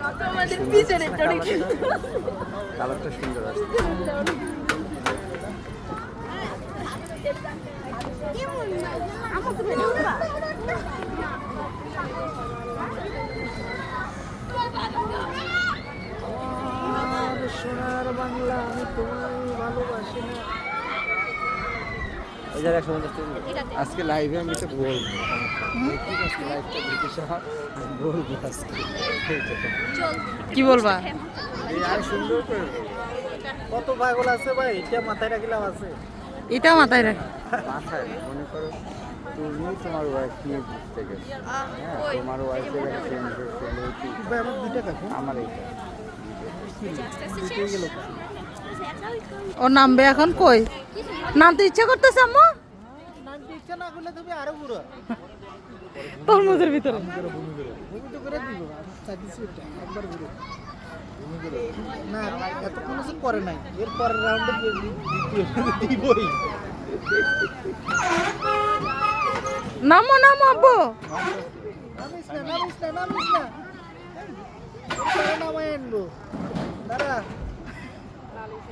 আমাদের পিছনে কালারটা সুন্দর আছে। সোনার বাংলা আমি তোমায় ভালোবাসি না। আজকে লাইভে আমি তো বলবো, লাইভটা দেখে বলবো আজকে। কি বলবা? আর সুন্দর করে কত পাগল আছে ভাই, এটা মাথায় রাখলাম আছে, এটা মাথায় রাখ। মাথায় মনে করো তুমি তোমার ওয়াইফ নিয়ে ঘুরতে গেছো, তোমার ওয়াইফের আমার দুইটা কাকু, আমার এইটা গেল। ও নামবে এখন কই? নামতে ইচ্ছা করতেছে আম্মু? নামতে ইচ্ছা না করলে তুমি আরো ঘুরো তরমুজের ভিতরে। ভূমি তো করে দিব, একবার ঘুরো না, এত কোনো দিন করে নাই, এর পরের রাউন্ডে দিবই। নামো নামো আব্বু। নামিস না, নামিস না, নামিস না, নামাই আনবো দাঁড়া।